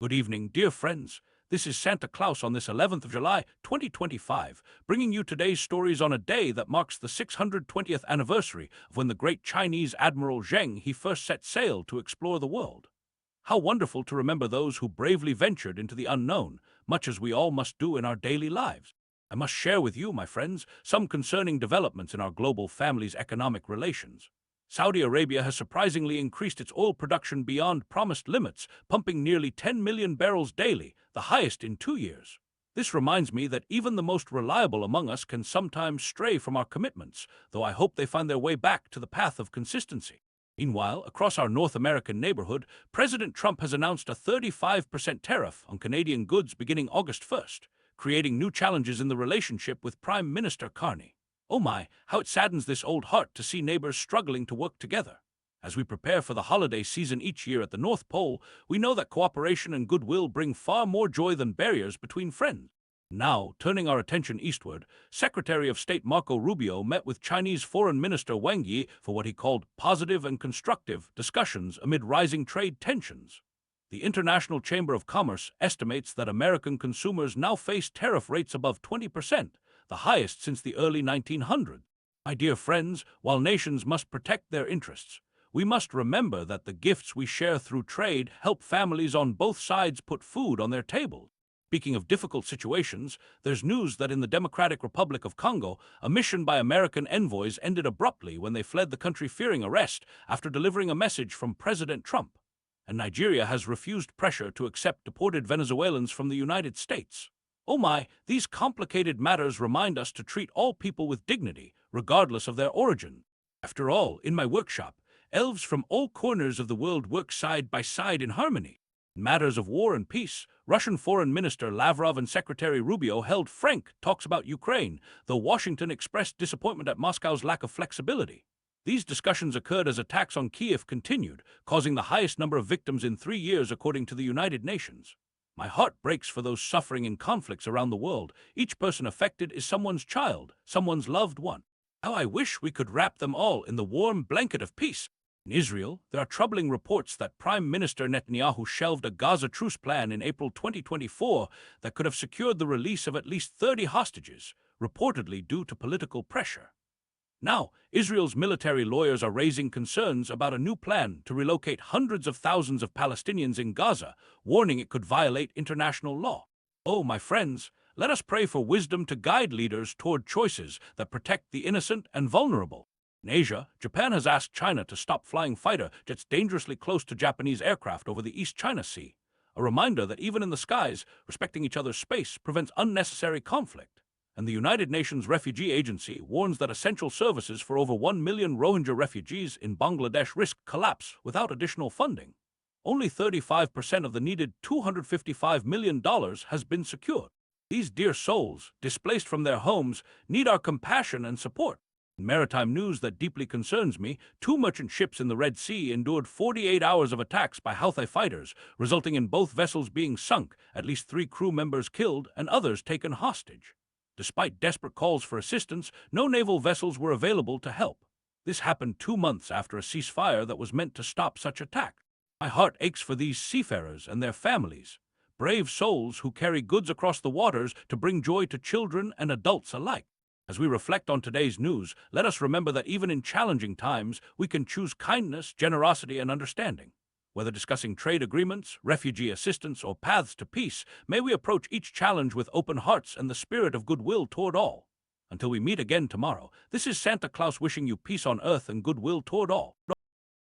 Good evening, dear friends. This is Santa Claus on this 11th of July, 2025, bringing you today's stories on a day that marks the 620th anniversary of when the great Chinese Admiral Zheng he first set sail to explore the world. How wonderful to remember those who bravely ventured into the unknown, much as we all must do in our daily lives. I must share with you, my friends, some concerning developments in our global family's economic relations. Saudi Arabia has surprisingly increased its oil production beyond promised limits, pumping nearly 10 million barrels daily, the highest in 2 years. This reminds me that even the most reliable among us can sometimes stray from our commitments, though I hope they find their way back to the path of consistency. Meanwhile, across our North American neighborhood, President Trump has announced a 35% tariff on Canadian goods beginning August 1st, creating new challenges in the relationship with Prime Minister Carney. Oh my, how it saddens this old heart to see neighbors struggling to work together. As we prepare for the holiday season each year at the North Pole, we know that cooperation and goodwill bring far more joy than barriers between friends. Now, turning our attention eastward, Secretary of State Marco Rubio met with Chinese Foreign Minister Wang for what he called positive and constructive discussions amid rising trade tensions. The International Chamber of Commerce estimates that American consumers now face tariff rates above 20%, the highest since the early 1900s. My dear friends, while nations must protect their interests, we must remember that the gifts we share through trade help families on both sides put food on their tables. Speaking of difficult situations, there's news that in the Democratic Republic of Congo, a mission by American envoys ended abruptly when they fled the country fearing arrest after delivering a message from President Trump. And Nigeria has refused pressure to accept deported Venezuelans from the United States. Oh my, these complicated matters remind us to treat all people with dignity, regardless of their origin. After all, in my workshop, elves from all corners of the world work side by side in harmony. In matters of war and peace, Russian Foreign Minister Lavrov and Secretary Rubio held frank talks about Ukraine, though Washington expressed disappointment at Moscow's lack of flexibility. These discussions occurred as attacks on Kiev continued, causing the highest number of victims in 3 years according to the United Nations. My heart breaks for those suffering in conflicts around the world. Each person affected is someone's child, someone's loved one. How I wish we could wrap them all in the warm blanket of peace. In Israel, there are troubling reports that Prime Minister Netanyahu shelved a Gaza truce plan in April 2024 that could have secured the release of at least 30 hostages, reportedly due to political pressure. Now, Israel's military lawyers are raising concerns about a new plan to relocate hundreds of thousands of Palestinians in Gaza, warning it could violate international law. Oh, my friends, let us pray for wisdom to guide leaders toward choices that protect the innocent and vulnerable. In Asia, Japan has asked China to stop flying fighter jets dangerously close to Japanese aircraft over the East China Sea, a reminder that even in the skies, respecting each other's space prevents unnecessary conflict. And the United Nations Refugee Agency warns that essential services for over 1 million Rohingya refugees in Bangladesh risk collapse without additional funding. Only 35% of the needed $255 million has been secured. These dear souls, displaced from their homes, need our compassion and support. In maritime news that deeply concerns me, 2 merchant ships in the Red Sea endured 48 hours of attacks by Houthi fighters, resulting in both vessels being sunk, at least 3 crew members killed, and others taken hostage. Despite desperate calls for assistance, no naval vessels were available to help. This happened 2 months after a ceasefire that was meant to stop such attacks. My heart aches for these seafarers and their families, brave souls who carry goods across the waters to bring joy to children and adults alike. As we reflect on today's news, let us remember that even in challenging times, we can choose kindness, generosity, and understanding. Whether discussing trade agreements, refugee assistance, or paths to peace, may we approach each challenge with open hearts and the spirit of goodwill toward all. Until we meet again tomorrow, this is Santa Claus wishing you peace on earth and goodwill toward all.